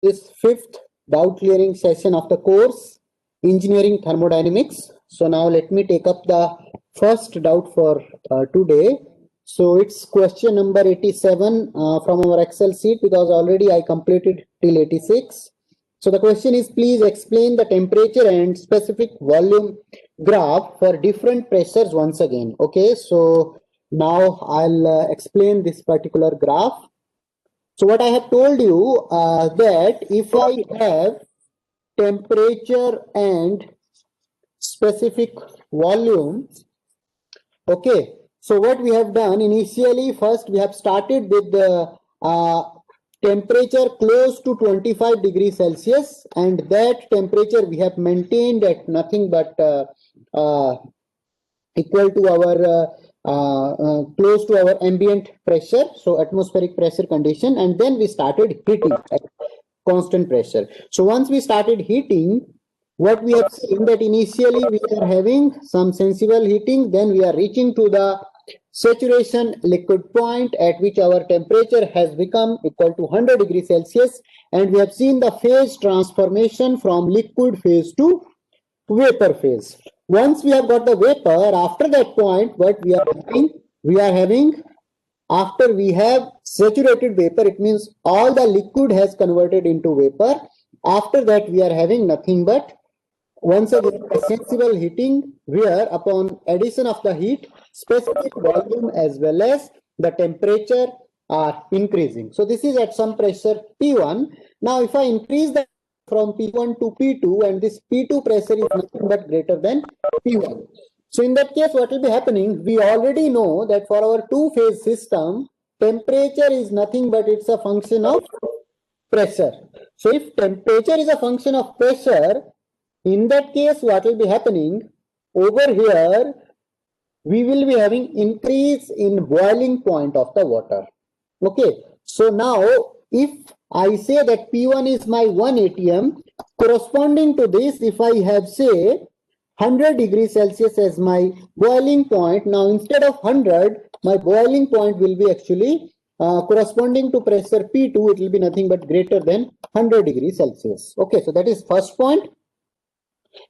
This fifth doubt clearing session of the course, Engineering Thermodynamics. So now let me take up the first doubt for today. So it's question number 87 from our Excel sheet, because already I completed till 86. So the question is, please explain the temperature and specific volume graph for different pressures once again. Okay, so now I'll explain this particular graph. So what I have told you that if I have temperature and specific volume, okay, so what we have done initially, first we have started with the temperature close to 25 degrees Celsius, and that temperature we have maintained at nothing but equal to our close to our ambient pressure, so atmospheric pressure condition, and then we started heating at constant pressure. So once we started heating, what we have seen that initially we are having some sensible heating, then we are reaching to the saturation liquid point at which our temperature has become equal to 100 degrees Celsius, and we have seen the phase transformation from liquid phase to vapor phase. Once we have got the vapor, after that point, what we are having after we have saturated vapor, it means all the liquid has converted into vapor. After that, we are having nothing but once again a sensible heating, where upon addition of the heat, specific volume as well as the temperature are increasing. So this is at some pressure P1. Now if I increase the from P1 to P2, and this P2 pressure is nothing but greater than P1. So in that case, what will be happening? We already know that for our two-phase system, temperature is nothing but it's a function of pressure. So if temperature is a function of pressure, in that case, what will be happening? Over here, we will be having increase in boiling point of the water. Okay. So now, if I say that P1 is my 1 atm, corresponding to this, if I have say 100 degrees Celsius as my boiling point, now instead of 100, my boiling point will be actually corresponding to pressure P2, it will be nothing but greater than 100 degrees Celsius. Okay, so that is first point.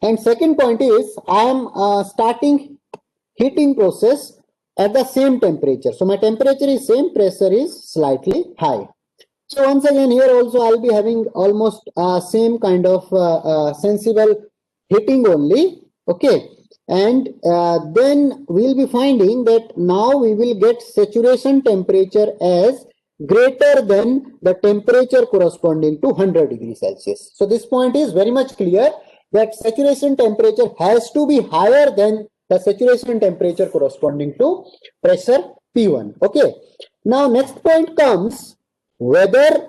And second point is, I am starting heating process at the same temperature. So my temperature is same, pressure is slightly high. So once again, here also I'll be having almost same kind of sensible heating only. Okay, and then we'll be finding that now we will get saturation temperature as greater than the temperature corresponding to 100 degrees Celsius. So this point is very much clear that saturation temperature has to be higher than the saturation temperature corresponding to pressure P1. Okay, now next point comes whether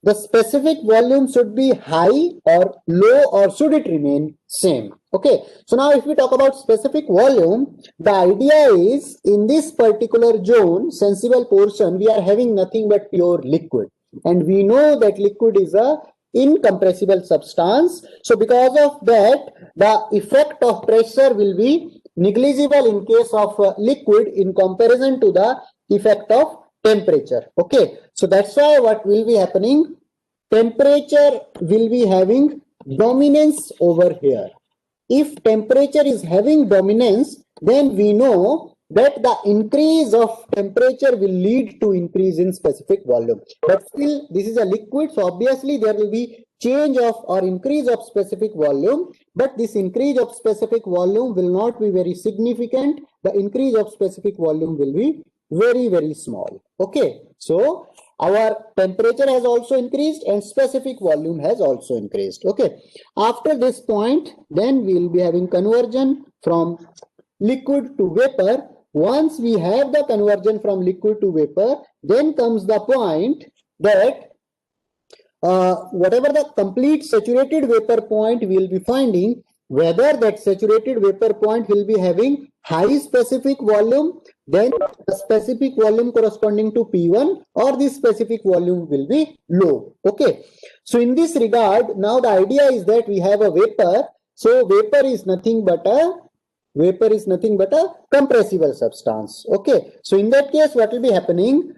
the specific volume should be high or low, or should it remain same. Okay, so now if we talk about specific volume, the idea is in this particular zone, sensible portion, we are having nothing but pure liquid, and we know that liquid is a incompressible substance. So because of that, the effect of pressure will be negligible in case of liquid in comparison to the effect of temperature. Okay, so that's why what will be happening, temperature will be having dominance over here. If temperature is having dominance, then we know that the increase of temperature will lead to increase in specific volume. But still, this is a liquid, so obviously there will be change of or increase of specific volume, but this increase of specific volume will not be very significant. The increase of specific volume will be very, very small. Okay, so our temperature has also increased and specific volume has also increased. Okay, after this point, then we will be having conversion from liquid to vapor. Once we have the conversion from liquid to vapor, then comes the point that whatever the complete saturated vapor point we will be finding, whether that saturated vapor point will be having high specific volume, then the specific volume corresponding to P1, or this specific volume will be low. Okay, so in this regard, now the idea is that we have a vapor. So vapor is nothing but a compressible substance. Okay, so in that case, what will be happening?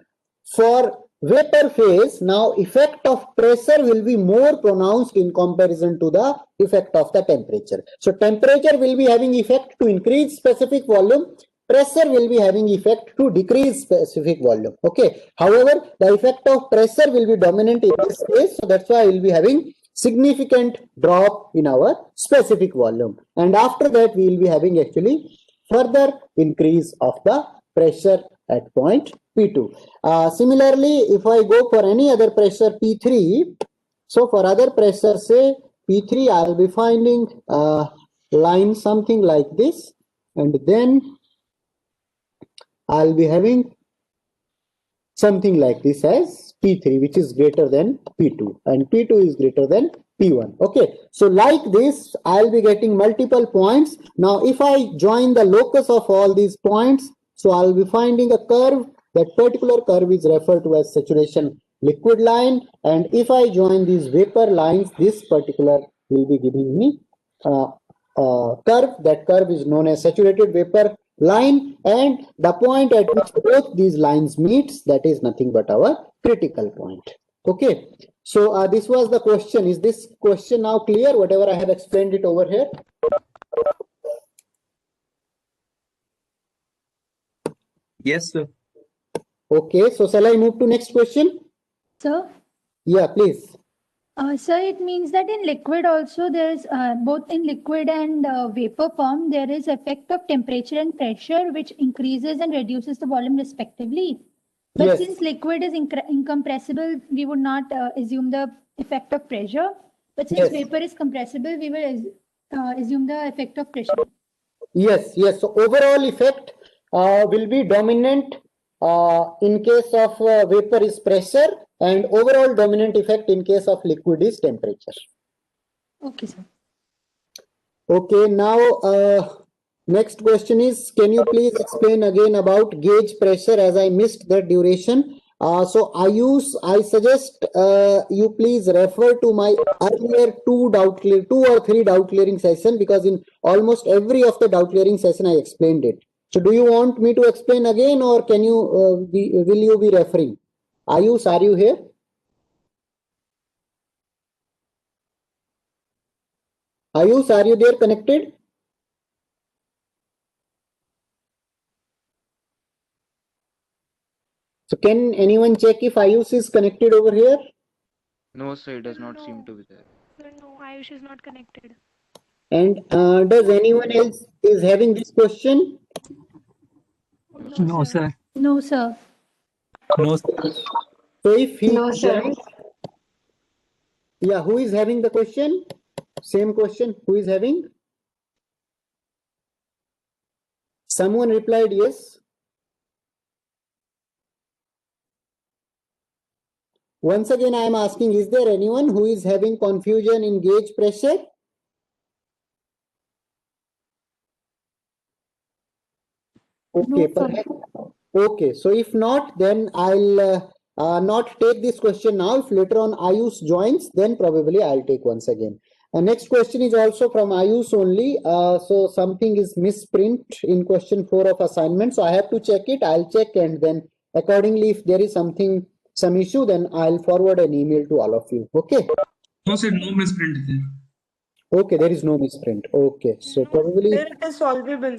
For vapor phase, now effect of pressure will be more pronounced in comparison to the effect of the temperature. So temperature will be having effect to increase specific volume, pressure will be having effect to decrease specific volume. Okay. However, the effect of pressure will be dominant in this case, so that's why I will be having significant drop in our specific volume, and after that we will be having actually further increase of the pressure at point P2. Similarly, if I go for any other pressure P3, so for other pressure say P3, I'll be finding line something like this, and then I'll be having something like this as P3, which is greater than P2, and P2 is greater than P1. Okay, so like this, I'll be getting multiple points. Now, if I join the locus of all these points, so I'll be finding a curve. That particular curve is referred to as saturation liquid line, and if I join these vapor lines, this particular will be giving me curve. That curve is known as saturated vapor line, and the point at which both these lines meets, that is nothing but our critical point. Okay, so this was the question. Is this question now clear, whatever I have explained it over here? Yes, sir. Okay, so shall I move to next question? Sir? Yeah, please. Sir, it means that in liquid also there is both in liquid and vapor form there is effect of temperature and pressure which increases and reduces the volume respectively. But Yes. since liquid is incompressible, we would not assume the effect of pressure. But since Yes. vapor is compressible, we will assume the effect of pressure. Yes, yes. So overall effect will be dominant in case of vapor is pressure, and overall dominant effect in case of liquid is temperature. Okay, sir. Okay, now next question is, can you please explain again about gauge pressure, as I missed the duration. So I suggest you please refer to my earlier two or three doubt clearing session, because in almost every of the doubt clearing session I explained it. So do you want me to explain again, or can you will you be referring? Ayush, are you here? Ayush, are you there connected? So can anyone check if Ayush is connected over here? No, sir, it does not seem to be there. Sir, no, Ayush is not connected. And does anyone else is having this question? No, sir. No, sir. No, sir. So if he No, sir. joins, yeah, who is having the question? Same question, who is having? Someone replied yes. Once again, I am asking, is there anyone who is having confusion in gauge pressure? Okay, perhaps. Okay, so if not, then I'll not take this question now. If later on Ayush joins, then probably I'll take once again. Next question is also from Ayush only. So something is misprint in question 4 of assignment. So I have to check it. I'll check, and then accordingly, if there is some issue, then I'll forward an email to all of you. Okay. No, sir. No misprint is there. Okay, there is no misprint. Okay, so probably. Sir, it is solvable.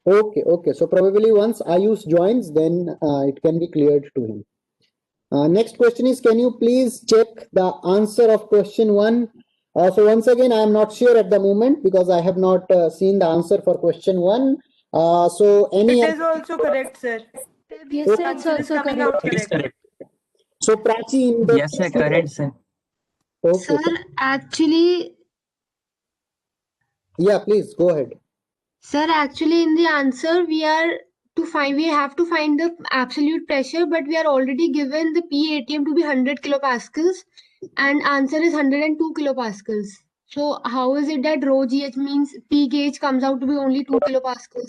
Okay, okay. So probably once Ayush joins, then it can be cleared to him. Next question is, can you please check the answer of question 1? So once again, I am not sure at the moment because I have not seen the answer for question 1. So any. It is also correct, sir. Yes, sir, it's Answer is also coming out correct. It is correct. correct. So Prachi, in the. Yes, sir. Correct, sir. Okay. Sir, actually, Yeah, please go ahead. sir, actually in the answer we have to find the absolute pressure, but we are already given the P-ATM to be 100 kilopascals and answer is 102 kilopascals. So how is it that rho GH means P gauge comes out to be only 2 kilopascals?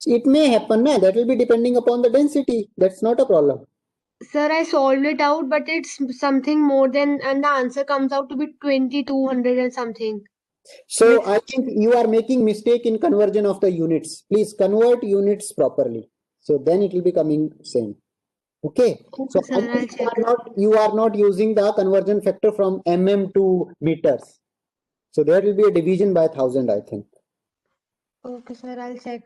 It may happen, na? That will be depending upon the density. That's not a problem. Sir, I solved it out, but it's something more than, and the answer comes out to be 2200 and something. So I think you are making mistake in conversion of the units. Please convert units properly. So then it will be coming same. Okay, so Okay, sir, I'll check. you are not using the conversion factor from mm to meters. So there will be a division by 1000, I think. Okay, sir, I'll check.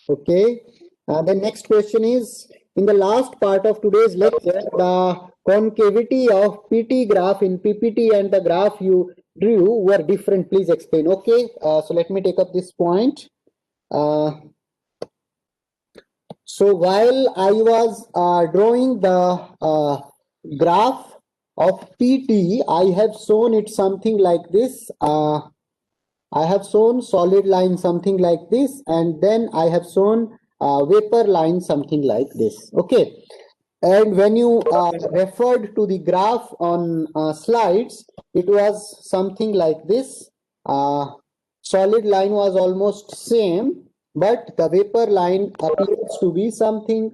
Okay. The next question is, in the last part of today's lecture, the concavity of PT graph in PPT and the graph you drew were different. Please explain. Okay. So let me take up this point. So while I was drawing the graph of PT, I have shown it something like this. I have shown solid line something like this, and then I have shown vapor line something like this. Okay. And when you referred to the graph on slides, it was something like this. Solid line was almost same, but the vapor line appears to be something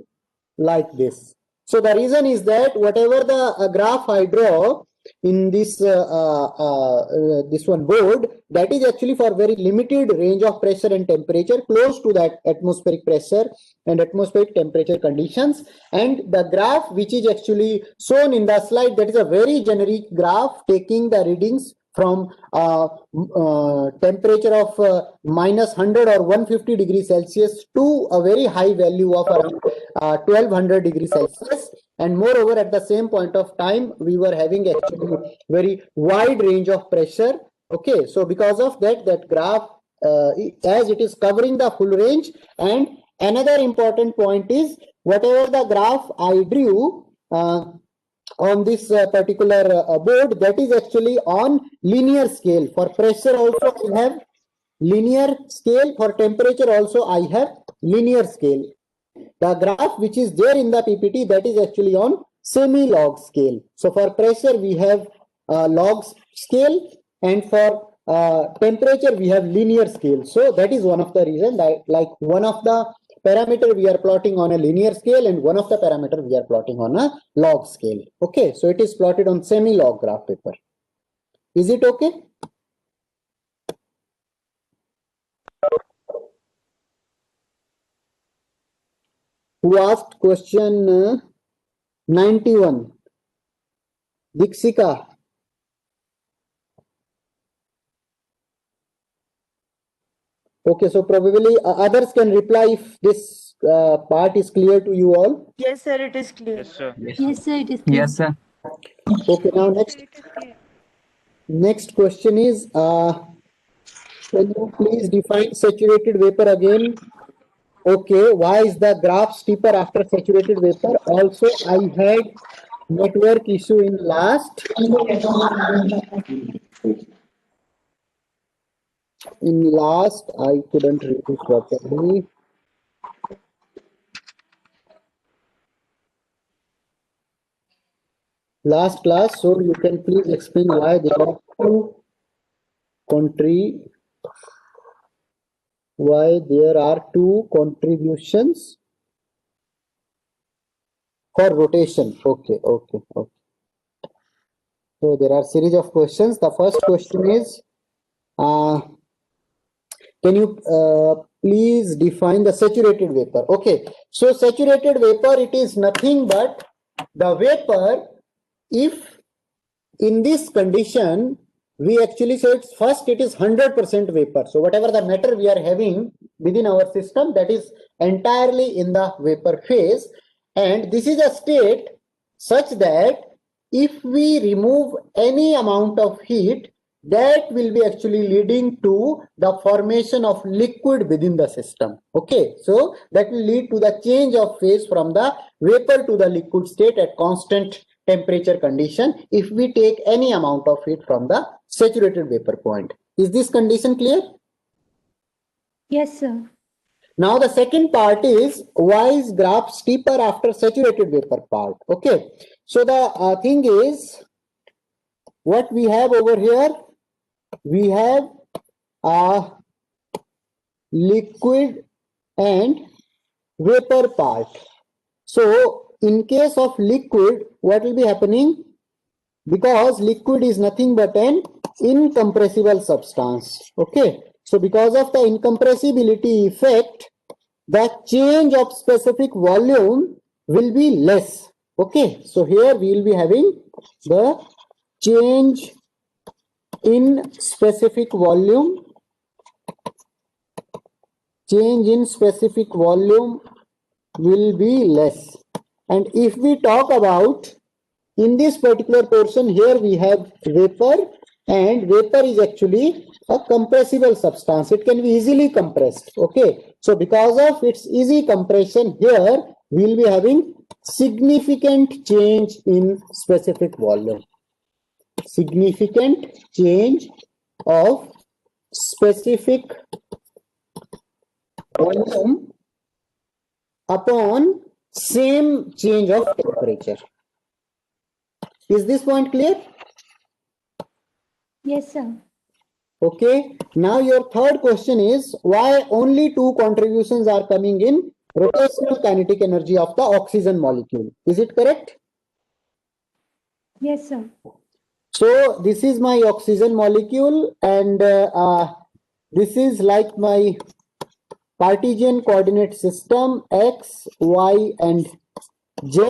like this. So the reason is that whatever the graph I draw in this this one board, that is actually for very limited range of pressure and temperature, close to that atmospheric pressure and atmospheric temperature conditions. And the graph which is actually shown in the slide, that is a very generic graph taking the readings from temperature of -100 or 150 degrees Celsius to a very high value of around 1200 degrees Celsius. And moreover, at the same point of time, we were having actually very wide range of pressure. Okay, so because of that, that graph, as it is covering the full range. And another important point is, whatever the graph I drew on this particular board, that is actually on linear scale. For pressure also I have linear scale, for temperature also I have linear scale. The graph which is there in the PPT, that is actually on semi-log scale. So for pressure we have log scale, and for temperature we have linear scale. So that is one of the reasons that, like, one of the parameter we are plotting on a linear scale and one of the parameter we are plotting on a log scale. Okay, so it is plotted on semi-log graph paper. Is it okay? Who asked question 91? Dikshika. Okay, so probably others can reply if this part is clear to you all. Yes, sir, it is clear. Yes, sir. Yes, sir, it is clear. Yes, sir. Okay, now Yes, sir, it is clear. next question is, can you please define saturated vapor again? Okay, why is the graph steeper after saturated vapor? Also, I had network issue in last. In last, I couldn't read it properly. Last class, so you can please explain why there are two contributions for rotation. Okay. So there are series of questions. The first question is, can you please define the saturated vapor? Okay, so saturated vapor, it is nothing but the vapor, if in this condition we actually say it's first, it is 100% vapor. So whatever the matter we are having within our system, that is entirely in the vapor phase. And this is a state such that if we remove any amount of heat, that will be actually leading to the formation of liquid within the system. Okay, so that will lead to the change of phase from the vapor to the liquid state at constant temperature condition if we take any amount of heat from the saturated vapor point. Is this condition clear? Yes, sir. Now the second part is, why is graph steeper after saturated vapor part? Okay, so the thing is, what we have over here, we have a liquid and vapor part. So in case of liquid, what will be happening? Because liquid is nothing but an incompressible substance. Okay, so because of the incompressibility effect, the change of specific volume will be less. Okay, so here we will be having the change in specific volume. Change in specific volume will be less. And if we talk about in this particular portion here, we have vapor, and vapor is actually a compressible substance. It can be easily compressed. Okay, so because of its easy compression here, we will be having significant change in specific volume. Significant change of specific volume upon same change of temperature. Is this point clear? Yes, sir. Okay. Now your third question is why only two contributions are coming in rotational kinetic energy of the oxygen molecule. Is it correct? Yes, sir. So this is my oxygen molecule, and this is like my Cartesian coordinate system X, Y, and Z.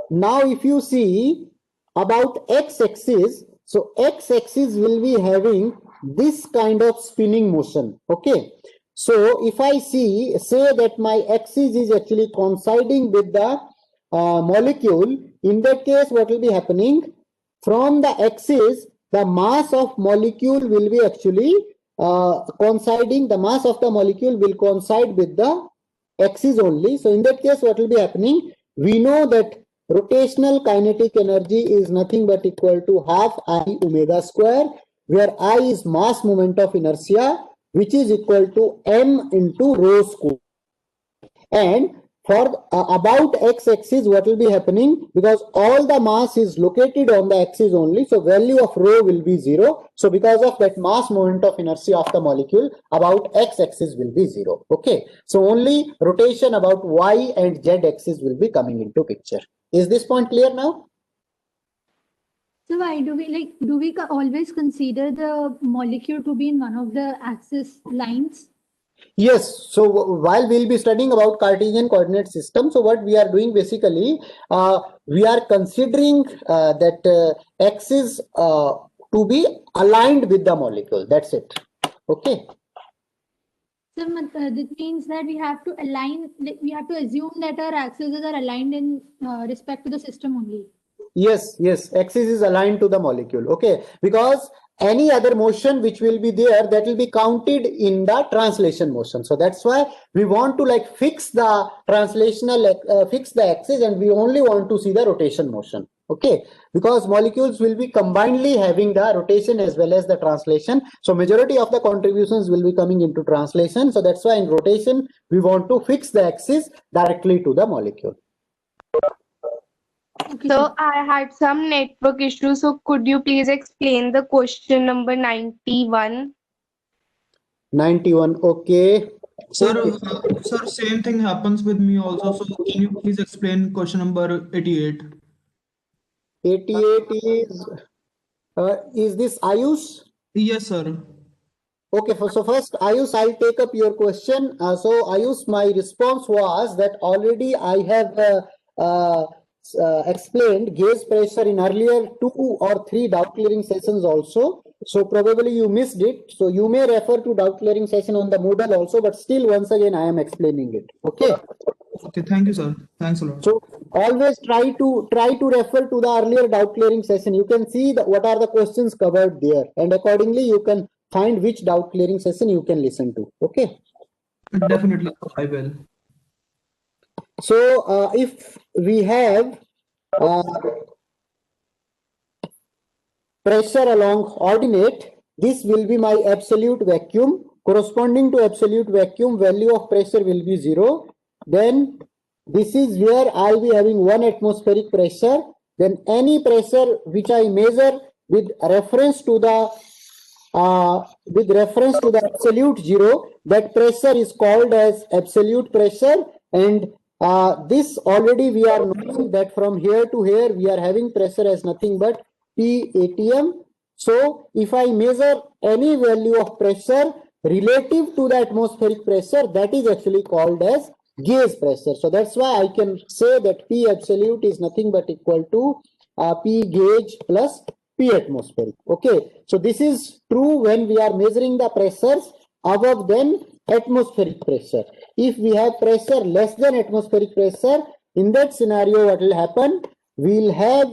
Now if you see about x-axis, so x-axis will be having this kind of spinning motion. Okay, so if I say that my axis is actually coinciding with the molecule, in that case what will be happening? From the axis, the mass of molecule will be actually coinciding, the mass of the molecule will coincide with the axis only. So in that case what will be happening? We know that rotational kinetic energy is nothing but equal to half I omega square, where I is mass moment of inertia, which is equal to m into rho square. And for about x-axis, what will be happening? Because all the mass is located on the axis only, so value of rho will be 0. So because of that mass moment of inertia of the molecule, about x-axis will be 0. Okay, so only rotation about y and z-axis will be coming into picture. Is this point clear now? So why do we always consider the molecule to be in one of the axis lines? Yes. So while we'll be studying about Cartesian coordinate system, so what we are doing basically, we are considering that axis to be aligned with the molecule. That's it. Okay. So that means that we have to align, we have to assume that our axes are aligned in respect to the system only. Yes, yes, axis is aligned to the molecule. Okay, because any other motion which will be there, that will be counted in the translation motion. So that's why we want to like fix the translational, fix the axis, and we only want to see the rotation motion. Okay, because molecules will be combinedly having the rotation as well as the translation. So majority of the contributions will be coming into translation. So that's why in rotation, we want to fix the axis directly to the molecule. Okay, So I had some network issues. So could you please explain the question number 91? 91, okay. Sir, sir, same thing happens with me also. So can you please explain question number 88? 88 is this Ayush? Yes, sir. Okay, so first Ayush, I'll take up your question. So Ayush, my response was that already I have explained gauge pressure in earlier 2 or 3 doubt clearing sessions also. So probably you missed it. So you may refer to doubt clearing session on the Moodle also, but still once again I am explaining it. Okay. Okay, thank you, sir. Thanks a lot. So always try to refer to the earlier doubt clearing session. You can see what are the questions covered there, and accordingly you can find which doubt clearing session you can listen to. Okay. Definitely, I will. So if we have pressure along ordinate, this will be my absolute vacuum. Corresponding to absolute vacuum, value of pressure will be 0. Then this is where I'll be having 1 atmospheric pressure. Then any pressure which I measure with reference to the absolute 0, that pressure is called as absolute pressure. And this already we are knowing that from here to here we are having pressure as nothing but P atm. So if I measure any value of pressure relative to the atmospheric pressure, that is actually called as gauge pressure. So that's why I can say that P absolute is nothing but equal to P gauge plus P atmospheric. Okay, so this is true when we are measuring the pressures above than atmospheric pressure. If we have pressure less than atmospheric pressure, in that scenario, what will happen? We'll have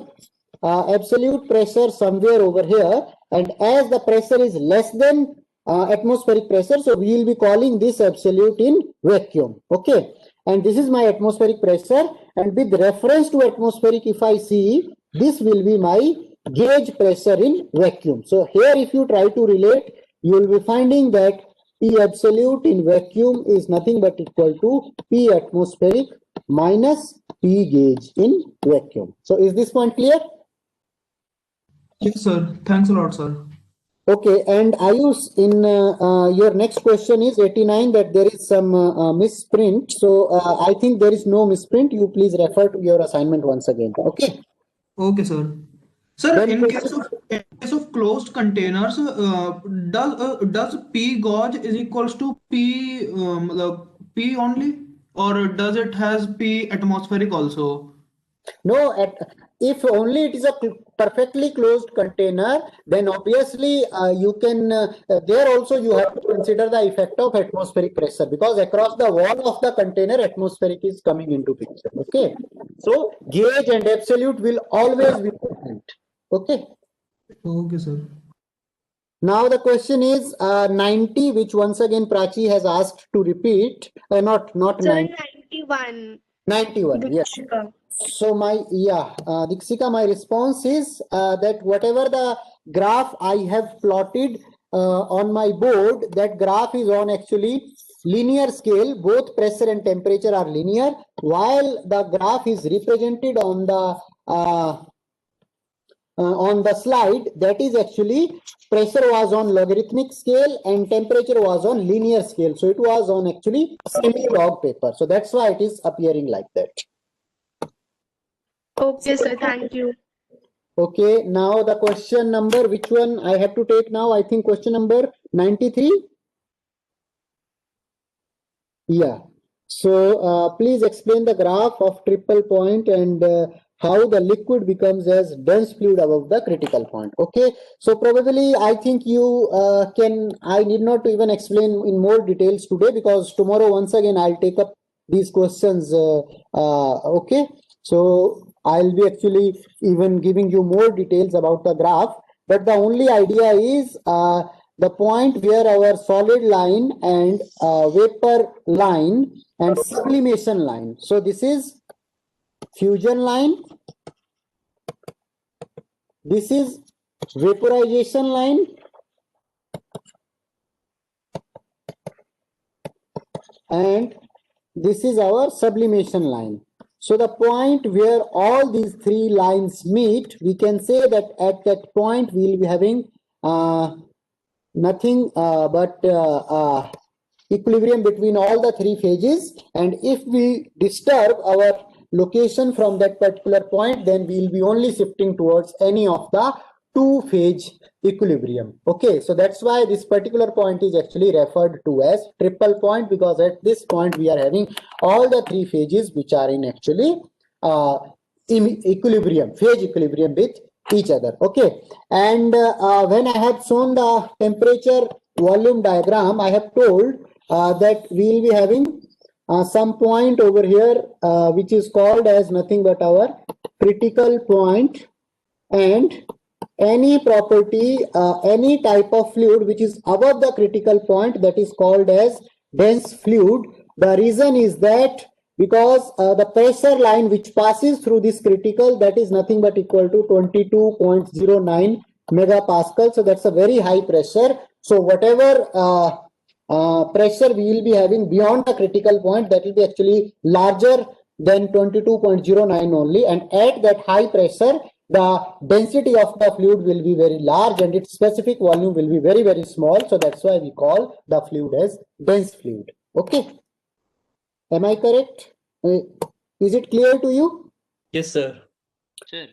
absolute pressure somewhere over here, and as the pressure is less than atmospheric pressure, so we will be calling this absolute in vacuum. Okay, and this is my atmospheric pressure, and with reference to atmospheric, if I see, this will be my gauge pressure in vacuum. So here, if you try to relate, you will be finding that P absolute in vacuum is nothing but equal to P atmospheric minus P gauge in vacuum. So is this point clear? Yes, sir. Thanks a lot, sir. Okay, and Ayush, in your next question is 89, that there is some misprint. So I think there is no misprint. You please refer to your assignment once again. Okay. Okay, sir. Sir, Then in case of closed containers, does P gauge is equals to P P only, or does it has P atmospheric also? No, if only it is a perfectly closed container, then obviously you can, there also you have to consider the effect of atmospheric pressure, because across the wall of the container, atmospheric is coming into picture. Okay. So gauge and absolute will always be present. Okay. Okay, sir. Now the question is 90, which once again Prachi has asked to repeat. Not Sir, 90. 91. 91, yes. Dikshika. So Dikshika, my response is that whatever the graph I have plotted on my board, that graph is on actually linear scale. Both pressure and temperature are linear, while the graph is represented on the slide, that is actually pressure was on logarithmic scale and temperature was on linear scale. So it was on actually semi-log paper. So that's why it is appearing like that. Okay, sir. Thank you. Okay, now the question number, which one I have to take now? I think question number 93. Yeah. So please explain the graph of triple point and how the liquid becomes as dense fluid above the critical point. Okay. So probably I think you I need not to even explain in more details today, because tomorrow once again I'll take up these questions. Okay. So I'll be actually even giving you more details about the graph, but the only idea is the point where our solid line and vapor line and sublimation line. So this is fusion line, this is vaporization line, and this is our sublimation line. So the point where all these three lines meet, we can say that at that point we will be having nothing but equilibrium between all the three phases. And if we disturb our location from that particular point, then we will be only shifting towards any of the two-phase equilibrium. Okay, so that's why this particular point is actually referred to as triple point, because at this point we are having all the three phases which are in actually in equilibrium, phase equilibrium with each other. Okay, and when I have shown the temperature volume diagram, I have told that we will be having some point over here which is called as nothing but our critical point, and any property, any type of fluid which is above the critical point, that is called as dense fluid. The reason is that because the pressure line which passes through this critical, that is nothing but equal to 22.09 megapascal. So that's a very high pressure. So whatever pressure we will be having beyond the critical point, that will be actually larger than 22.09 only, and at that high pressure the density of the fluid will be very large and its specific volume will be very, very small. So that's why we call the fluid as dense fluid. Okay. Am I correct? Is it clear to you? Yes, sir. Sir,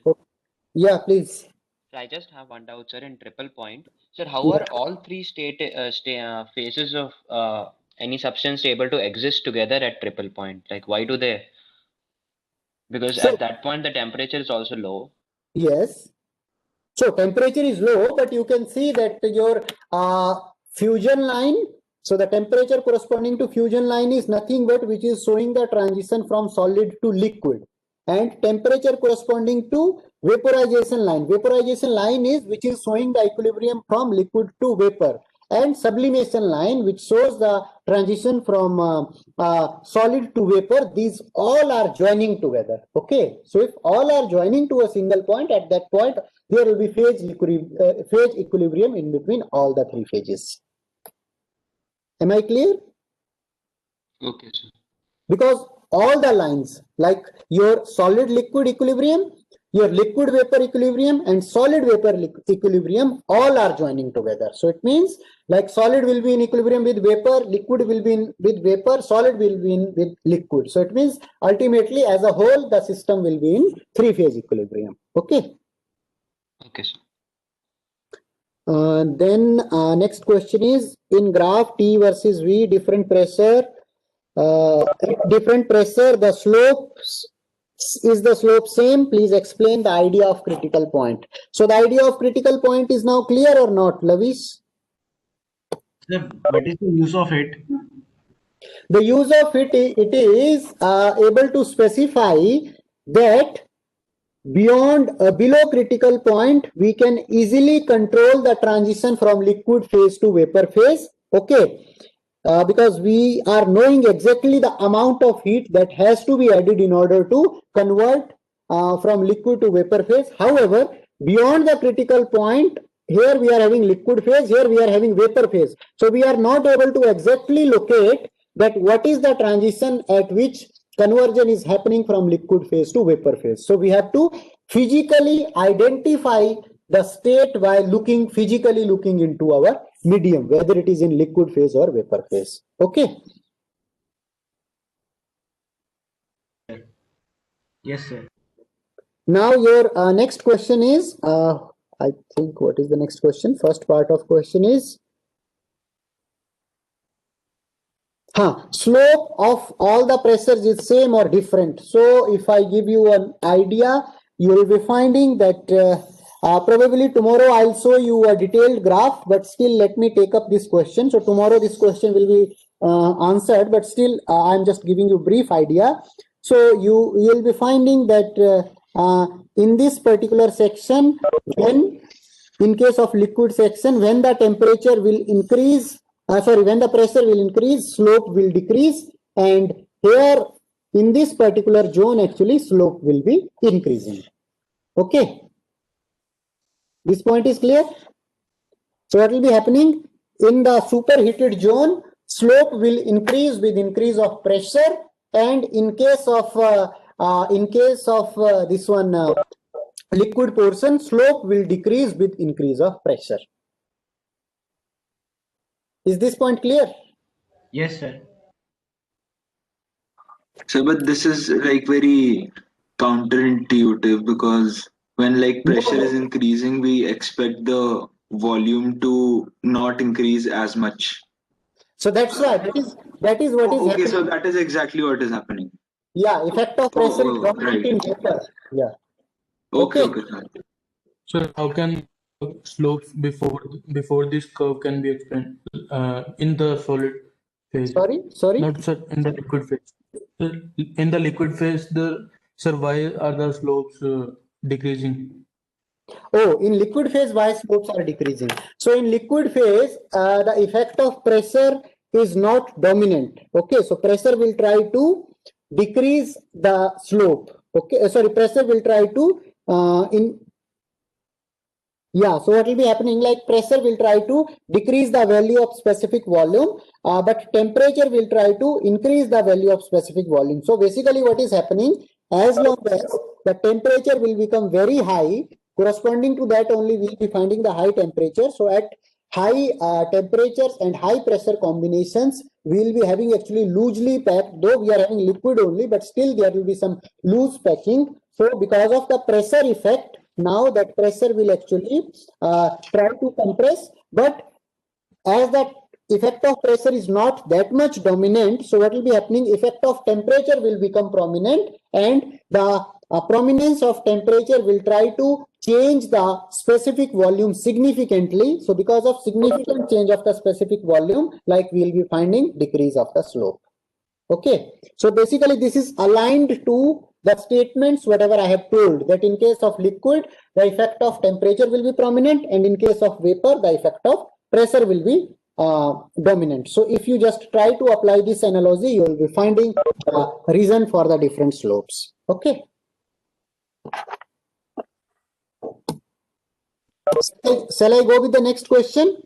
Yeah, please. I just have one doubt, sir, in triple point. Sir, how are all three phases of any substance able to exist together at triple point? Like, why do they? Because So- at that point, the temperature is also low. Yes. So temperature is low, but you can see that your fusion line, so the temperature corresponding to fusion line is nothing but which is showing the transition from solid to liquid, and temperature corresponding to vaporization line. Vaporization line is which is showing the equilibrium from liquid to vapor, and sublimation line which shows the transition from solid to vapor. These all are joining together. Okay, so if all are joining to a single point, at that point there will be phase equilibrium in between all the three phases. Am I clear? Okay, sir. Because all the lines, like your solid liquid equilibrium, your liquid vapor equilibrium, and solid vapor equilibrium, all are joining together. So it means like solid will be in equilibrium with vapor, liquid will be in with vapor, solid will be in with liquid. So it means ultimately as a whole the system will be in three-phase equilibrium. Okay. Okay, sir. Then next question is, in graph T versus V, different pressure, the slope is the slope same? Please explain the idea of critical point. So the idea of critical point is now clear or not, Lavish? Sir, what is the use of it? The use of it is able to specify that beyond below critical point we can easily control the transition from liquid phase to vapor phase. Okay, because we are knowing exactly the amount of heat that has to be added in order to convert from liquid to vapor phase. However, beyond the critical point, here we are having liquid phase, here we are having vapor phase. So we are not able to exactly locate that what is the transition at which conversion is happening from liquid phase to vapor phase. So we have to physically identify the state by physically looking into our medium, whether it is in liquid phase or vapor phase. Okay. Yes, sir. Now your next question is, I think, what is the next question? First part of question is, slope of all the pressures is same or different. So if I give you an idea, you will be finding that probably tomorrow I'll show you a detailed graph, but still let me take up this question. So tomorrow this question will be answered, but still I'm just giving you a brief idea. So you will be finding that in this particular section, when in case of liquid section, when the temperature will increase, when the pressure will increase, slope will decrease, and here in this particular zone actually slope will be increasing. Okay, this point is clear. So what will be happening in the superheated zone, slope will increase with increase of pressure, and in case of this one liquid portion, slope will decrease with increase of pressure. Is this point clear? Yes, sir. So, but this is like very counterintuitive, because when like pressure is increasing, we expect the volume to not increase as much. So that's why that is what is Okay, happening. so that is exactly what is happening. Yeah, effect of pressure is dominant right. in vapor. Yeah. Okay, Okay. okay, sir. So how can slopes before this curve can be explained in the solid phase? Sorry. Not sir, in the liquid phase. In the liquid phase, why are the slopes decreasing? Oh, in liquid phase, why slopes are decreasing? So in liquid phase, the effect of pressure is not dominant. Okay, so pressure will try to decrease the slope. Okay, pressure will try to so what will be happening, like pressure will try to decrease the value of specific volume, but temperature will try to increase the value of specific volume. So basically what is happening, as long as the temperature will become very high, corresponding to that only we will be finding the high temperature. So at high temperatures and high pressure combinations, we will be having actually loosely packed, though we are having liquid only, but still there will be some loose packing. So because of the pressure effect, now that pressure will actually try to compress, but as that effect of pressure is not that much dominant, so what will be happening? Effect of temperature will become prominent, and the prominence of temperature will try to change the specific volume significantly. So because of significant change of the specific volume, like we will be finding decrease of the slope. Okay, so basically this is aligned to the statements whatever I have told, that in case of liquid the effect of temperature will be prominent, and in case of vapor the effect of pressure will be dominant. So if you just try to apply this analogy, you will be finding reason for the different slopes. Okay. Shall I go with the next question?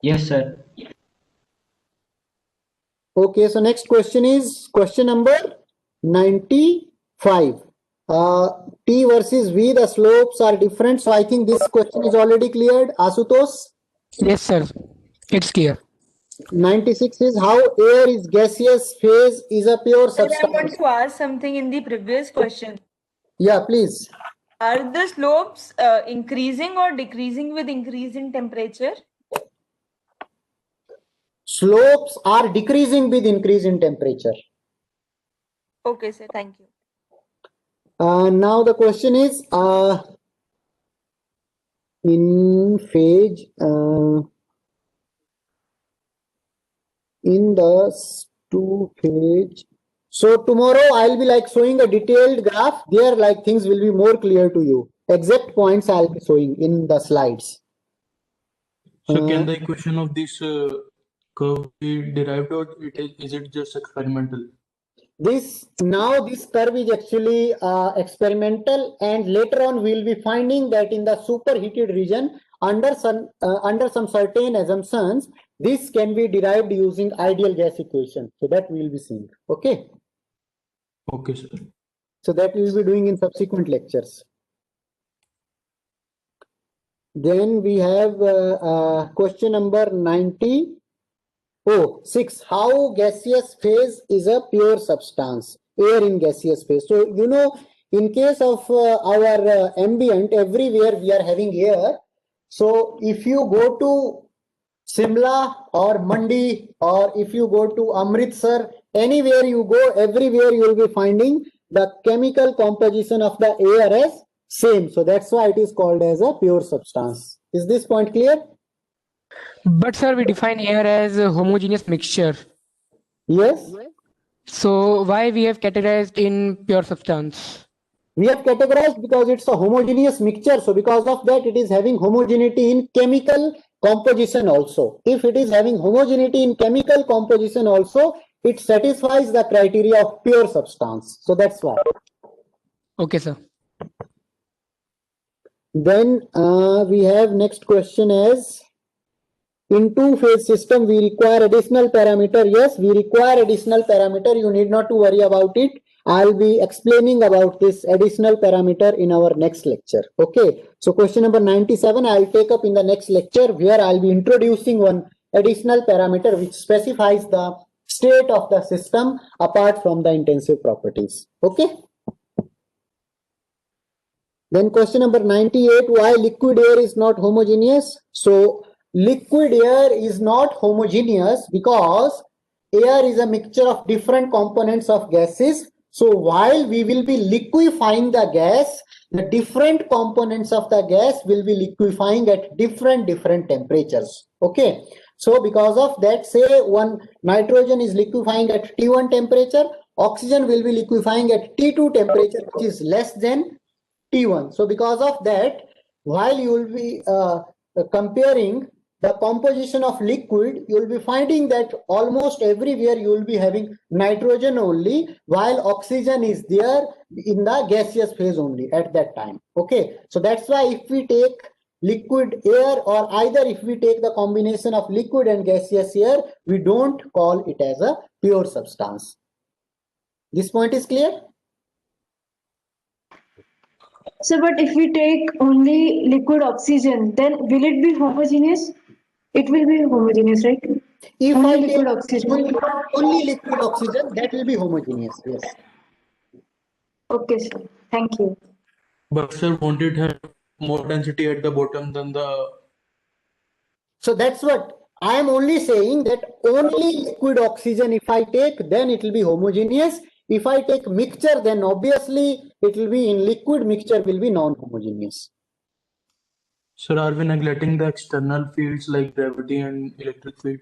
Yes, sir. Okay, so next question is question number 95. T versus V, the slopes are different. So I think this question is already cleared. Asutosh? Yes, sir. It's clear. 96 is how air is gaseous phase is a pure Sir, I substance. want to ask something in the previous question. Yeah, please. Are the slopes increasing or decreasing with increase in temperature? Slopes are decreasing with increase in temperature. Okay, sir. Thank you. Now the question is in phase in the two phase. So tomorrow I'll be like showing a detailed graph. There like things will be more clear to you. Exact points I'll be showing in the slides. So can the equation of this curve be derived, or is it just experimental? This curve is actually experimental, and later on we will be finding that in the superheated region under some certain assumptions, this can be derived using ideal gas equation. So that we will be seeing. Okay. Okay, sir. So that we will be doing in subsequent lectures. Then we have question number 96. How gaseous phase is a pure substance? Air in gaseous phase. So, you know, in case of our ambient, everywhere we are having air. So, if you go to Simla or Mandi, or if you go to Amritsar, anywhere you go, everywhere you will be finding the chemical composition of the air as same. So, that's why it is called as a pure substance. Is this point clear? But sir, we define air as a homogeneous mixture. Yes. So why we have categorized in pure substance? We have categorized because it's a homogeneous mixture. So because of that, it is having homogeneity in chemical composition also. If it is having homogeneity in chemical composition also, it satisfies the criteria of pure substance. So that's why. Okay, sir. Then we have next question as, in two-phase system, we require additional parameter. Yes, we require additional parameter. You need not to worry about it. I'll be explaining about this additional parameter in our next lecture. Okay. So question number 97, I'll take up in the next lecture, where I'll be introducing one additional parameter which specifies the state of the system apart from the intensive properties. Okay. Then question number 98, why liquid air is not homogeneous? So liquid air is not homogeneous because air is a mixture of different components of gases. So while we will be liquefying the gas, the different components of the gas will be liquefying at different temperatures. Okay. So because of that, say one nitrogen is liquefying at T1 temperature, oxygen will be liquefying at T2 temperature, which is less than T1. So because of that, while you will be comparing the composition of liquid, you will be finding that almost everywhere you will be having nitrogen only, while oxygen is there in the gaseous phase only at that time. Okay, so that's why if we take liquid air, or either if we take the combination of liquid and gaseous air, we don't call it as a pure substance. This point is clear? So, but if we take only liquid oxygen, then will it be homogeneous? It will be homogeneous, right? If only I liquid take oxygen. only liquid oxygen, that will be homogeneous. Yes. Okay, sir. Thank you. But sir, won't it have more density at the bottom than the. So that's what I am only saying, that only liquid oxygen if I take, then it will be homogeneous. If I take mixture, then obviously it will be in liquid, mixture will be non-homogeneous. Sir, are we neglecting the external fields like gravity and electric field?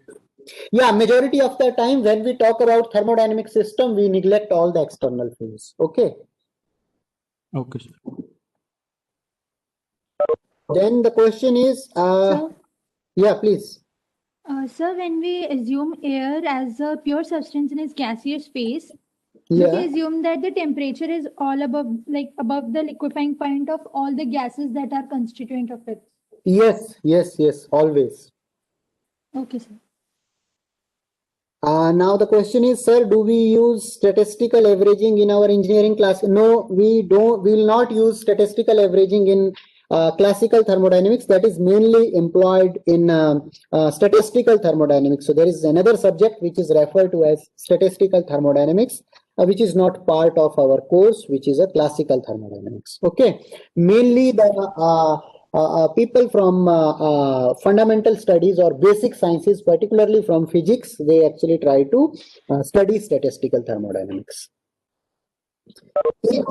Yeah, majority of the time when we talk about thermodynamic system, we neglect all the external fields. Okay. Okay, sir. Then the question is, yeah, please. Sir, when we assume air as a pure substance in its gaseous phase, do we assume that the temperature is all above, like above the liquefying point of all the gases that are constituent of it? Yes, yes, yes, always. Okay, sir. Now the question is, sir, do we use statistical averaging in our engineering class? No, we don't. We will not use statistical averaging in classical thermodynamics. That is mainly employed in statistical thermodynamics. So there is another subject which is referred to as statistical thermodynamics, which is not part of our course, which is a classical thermodynamics. Okay, mainly the people from fundamental studies or basic sciences, particularly from physics, they actually try to study statistical thermodynamics. Each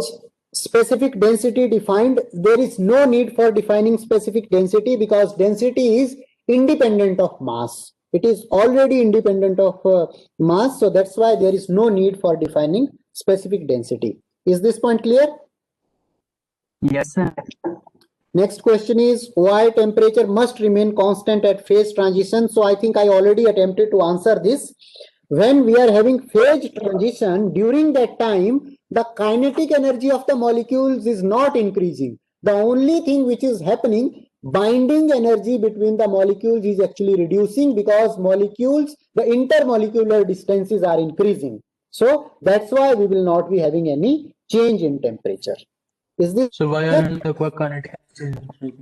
specific density defined, there is no need for defining specific density because density is independent of mass. It is already independent of mass, so that's why there is no need for defining specific density. Is this point clear? Yes, sir. Next question is, why temperature must remain constant at phase transition? So I think I already attempted to answer this. When we are having phase transition, during that time, the kinetic energy of the molecules is not increasing. The only thing which is happening, binding energy between the molecules is actually reducing because molecules, the intermolecular distances are increasing. So that's why we will not be having any change in temperature. Is this so? Why aren't the kinetic energy?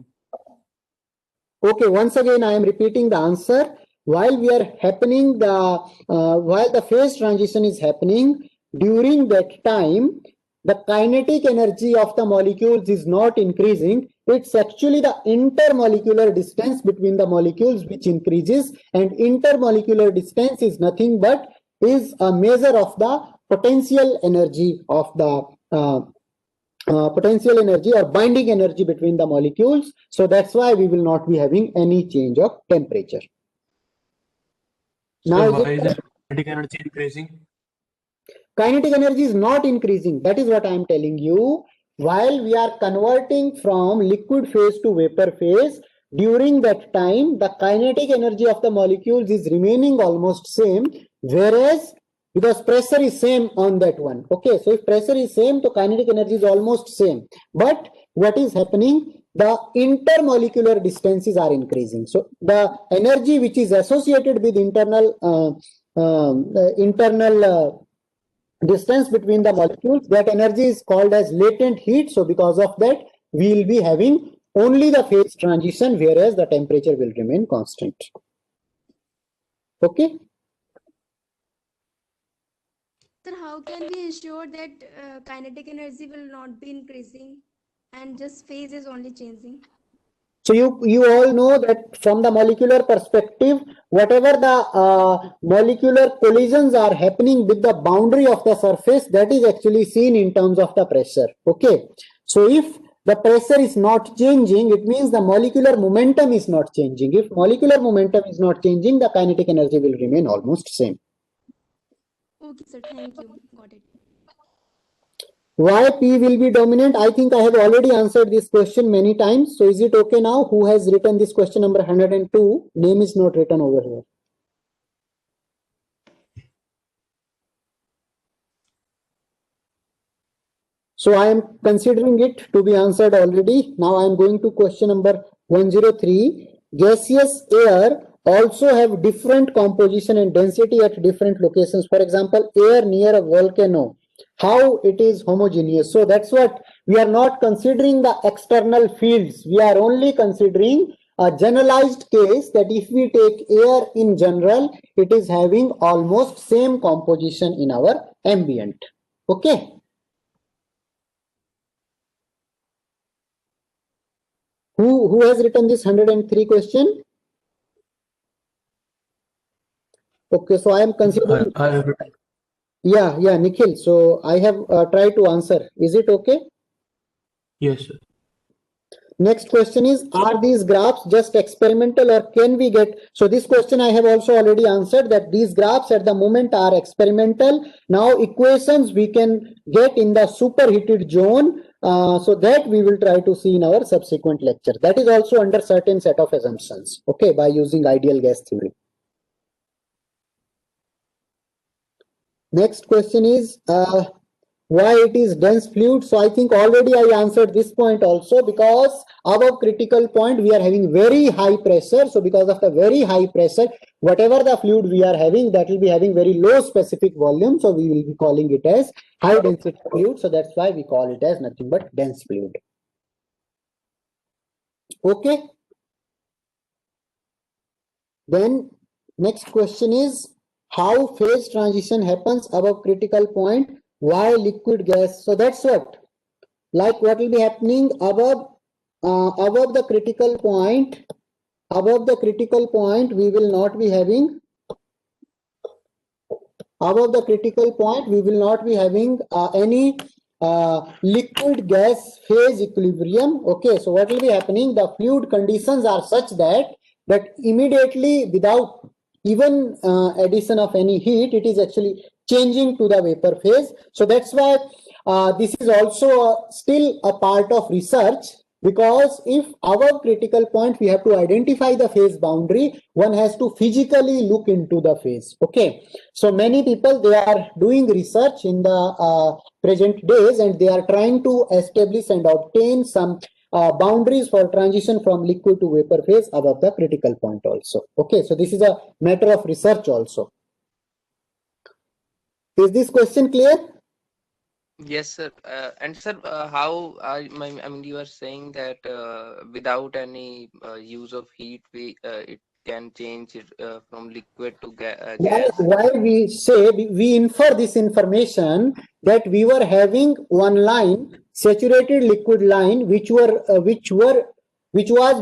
Okay, once again I am repeating the answer. While we are happening while the phase transition is happening, during that time the kinetic energy of the molecules is not increasing. It's actually the intermolecular distance between the molecules which increases, and intermolecular distance is nothing but is a measure of the potential energy of the potential energy or binding energy between the molecules. So that's why we will not be having any change of temperature. So now why is the kinetic energy increasing? Kinetic energy is not increasing. That is what I am telling you. While we are converting from liquid phase to vapor phase, during that time the kinetic energy of the molecules is remaining almost same, whereas because pressure is same on that one. Okay, so if pressure is same, the kinetic energy is almost same. But what is happening? The intermolecular distances are increasing. So the energy which is associated with internal distance between the molecules, that energy is called as latent heat. So because of that, we will be having only the phase transition, whereas the temperature will remain constant. Okay. Sir, how can we ensure that kinetic energy will not be increasing and just phase is only changing? So you all know that from the molecular perspective, whatever the molecular collisions are happening with the boundary of the surface, that is actually seen in terms of the pressure. Okay. So if the pressure is not changing, it means the molecular momentum is not changing. If molecular momentum is not changing, the kinetic energy will remain almost same. Okay, sir. Thank you. Got it. Why P will be dominant? I think I have already answered this question many times. So is it okay now? Who has written this question number 102? Name is not written over here. So I am considering it to be answered already. Now I am going to question number 103. Gaseous air also have different composition and density at different locations. For example, air near a volcano, how it is homogeneous. So that's what we are not considering the external fields. We are only considering a generalized case that if we take air in general, it is having almost same composition in our ambient. Okay. Who has written this 103 question? Okay, so I am considering. I have written. Yeah, Nikhil. So I have tried to answer. Is it okay? Yes, sir. Next question is, are these graphs just experimental or can we get? So this question I have also already answered, that these graphs at the moment are experimental. Now equations we can get in the superheated zone. So that we will try to see in our subsequent lecture. That is also under certain set of assumptions. Okay, by using ideal gas theory. Next question is, why it is dense fluid. So I think already I answered this point also, because above critical point we are having very high pressure. So because of the very high pressure, whatever the fluid we are having, that will be having very low specific volume. So we will be calling it as high density fluid. So that's why we call it as nothing but dense fluid. Okay. Then next question is, how phase transition happens above critical point? Why liquid gas? So that's what, like what will be happening above the critical point. Above the critical point we will not be having, above the critical point we will not be having any liquid gas phase equilibrium. Okay, so what will be happening, the fluid conditions are such that immediately without even addition of any heat, it is actually changing to the vapor phase. So that's why this is also still a part of research, because if above critical point we have to identify the phase boundary, one has to physically look into the phase. Okay, so many people, they are doing research in the present days, and they are trying to establish and obtain some boundaries for transition from liquid to vapor phase above the critical point also. Okay, so this is a matter of research also. Is this question clear? Yes, sir. And sir, how I mean, you are saying that without any use of heat, it can change it from liquid to gas. Why we say, we infer this information that we were having one line, saturated liquid line, which was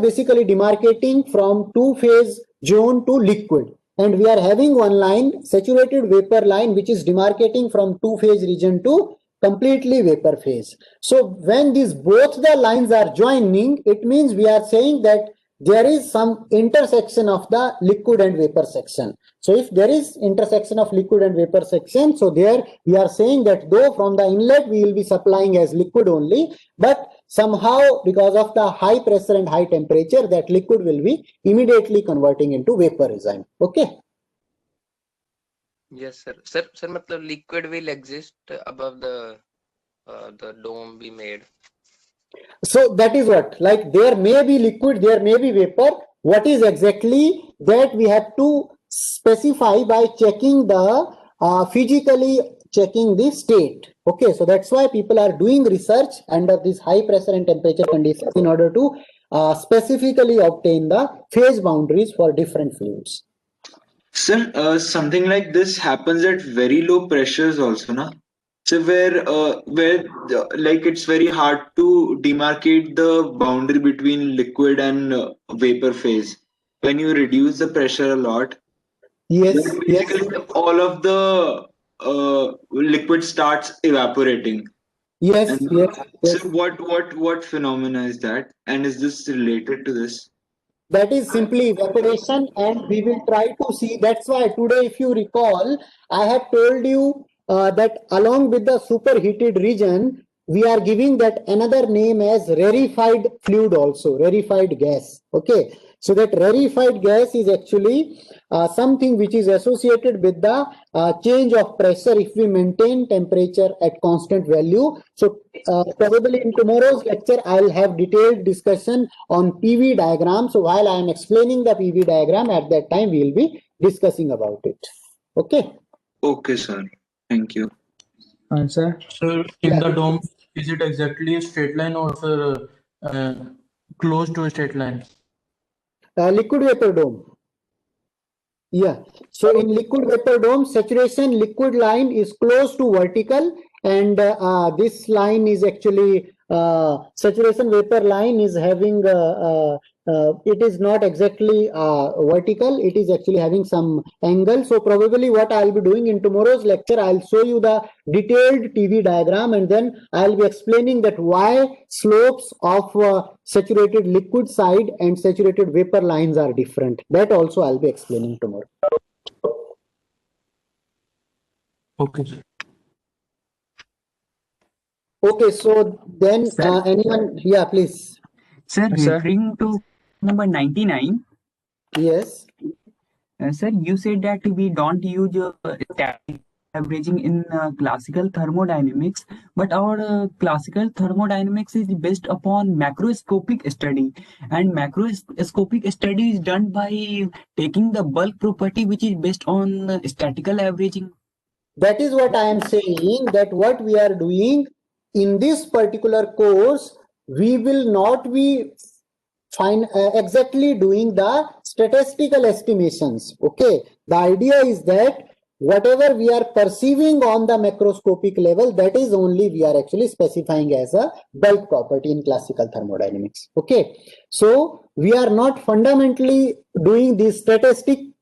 basically demarcating from two-phase zone to liquid, and we are having one line, saturated vapor line, which is demarcating from two-phase region to completely vapor phase. So when these both the lines are joining, it means we are saying that there is some intersection of the liquid and vapor section. So if there is intersection of liquid and vapor section, so there we are saying that though from the inlet we will be supplying as liquid only, but somehow because of the high pressure and high temperature, that liquid will be immediately converting into vaporism. Okay. Yes, sir. Sir, matlab liquid will exist above the dome we made. So that is what, like there may be liquid, there may be vapor. What is exactly that we have to specify by checking the physically checking the state. Okay, so that's why people are doing research under this high pressure and temperature conditions in order to specifically obtain the phase boundaries for different fluids. Sir, something like this happens at very low pressures also, na? So where like it's very hard to demarcate the boundary between liquid and vapor phase. When you reduce the pressure a lot, yes, basically all of the liquid starts evaporating. Yes, and, yes. So what phenomena is that? And is this related to this? That is simply evaporation, and we will try to see. That's why today, if you recall, I have told you that along with the superheated region, we are giving that another name as rarefied fluid also, rarefied gas. Okay, so that rarefied gas is actually something which is associated with the change of pressure if we maintain temperature at constant value. So probably in tomorrow's lecture, I'll have detailed discussion on PV diagram. So while I am explaining the PV diagram, at that time we will be discussing about it. Okay. Okay, sir. Thank you. Answer. So in the dome, is it exactly a straight line or close to a straight line? Liquid vapor dome. Yeah. So in liquid vapor dome, saturation liquid line is close to vertical, and this line is actually saturation vapor line is having it is not exactly vertical, it is actually having some angle. So probably what I'll be doing in tomorrow's lecture, I'll show you the detailed TV diagram, and then I'll be explaining that why slopes of saturated liquid side and saturated vapor lines are different. That also I'll be explaining tomorrow. Okay, sir. Okay, so then anyone, yeah, please. Sir, referring to number 99. Yes. Sir, you said that we don't use static averaging in classical thermodynamics, but our classical thermodynamics is based upon macroscopic study, and macroscopic study is done by taking the bulk property which is based on statical averaging. That is what I am saying, that what we are doing in this particular course, we will not be exactly doing the statistical estimations. Okay, the idea is that whatever we are perceiving on the macroscopic level, that is only we are actually specifying as a bulk property in classical thermodynamics. Okay, so we are not fundamentally doing these statistical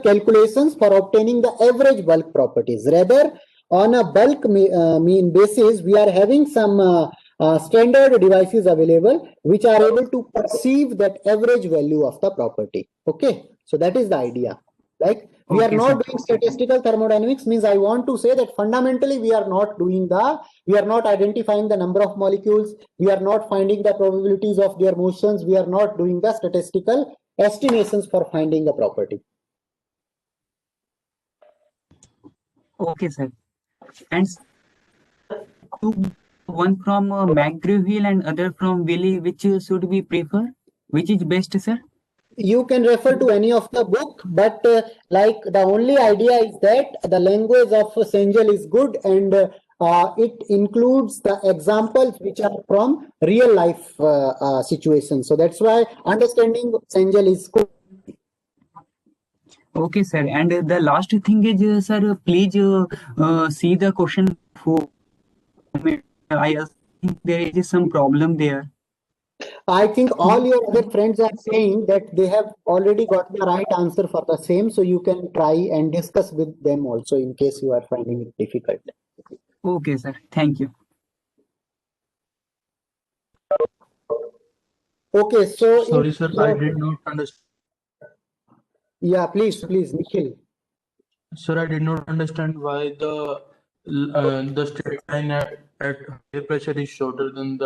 calculations for obtaining the average bulk properties. Rather, on a bulk mean basis, we are having some standard devices available which are able to perceive that average value of the property. Okay, so that is the idea. Like, we are not doing statistical thermodynamics, means I want to say that fundamentally we are not identifying the number of molecules, we are not finding the probabilities of their motions, we are not doing the statistical estimations for finding the property. Okay, sir. And one from McGraw-Hill and other from Wiley, which should we prefer? Which is best, sir? You can refer to any of the book, but like the only idea is that the language of Cengel is good, and it includes the examples which are from real life situations. So that's why understanding Cengel is good. Okay, sir. And the last thing is, sir, please see the question 4. I think there is some problem there. I think all your other friends are saying that they have already got the right answer for the same, so you can try and discuss with them also in case you are finding it difficult. Okay, sir. Thank you. Okay, so sorry, sir, I did not understand. Yeah, please, Nikhil. Sir, I did not understand why the straight line at higher pressure is shorter than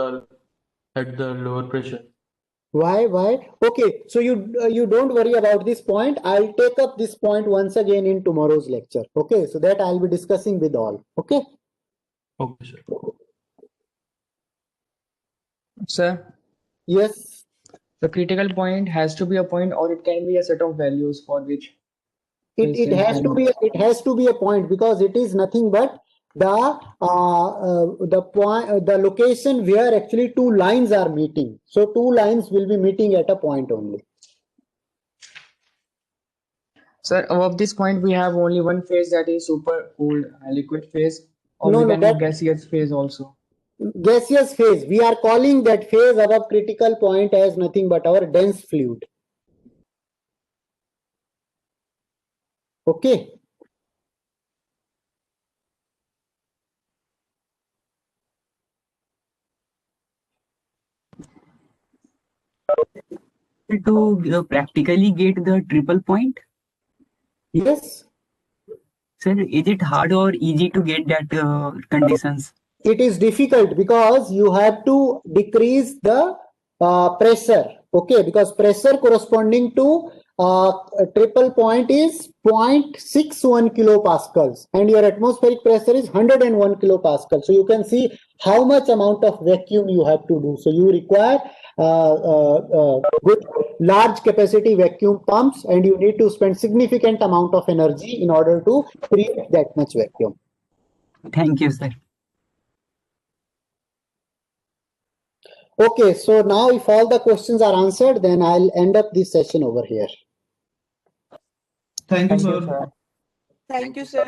at the lower pressure. Why? Okay, so you don't worry about this point. I'll take up this point once again in tomorrow's lecture. Okay, so that I'll be discussing with all. Okay. Okay, sir. Sir. Yes. The critical point has to be a point, or it can be a set of values for which it has to be a point, because it is nothing but the location where actually two lines are meeting. So two lines will be meeting at a point only. Sir, above this point we have only one phase, that is super cooled liquid phase, or we can have gaseous phase also. Gaseous phase, we are calling that phase above critical point as nothing but our dense fluid. Okay. To practically get the triple point? Yes. Sir, is it hard or easy to get that conditions? It is difficult because you have to decrease the pressure. Okay, because pressure corresponding to triple point is 0.61 kilopascals and your atmospheric pressure is 101 kilopascals. So you can see how much amount of vacuum you have to do. So you require good large capacity vacuum pumps, and you need to spend significant amount of energy in order to create that much vacuum. Thank you, sir. Okay, so now if all the questions are answered, then I'll end up this session over here. Thank you, sir. Thank you, sir.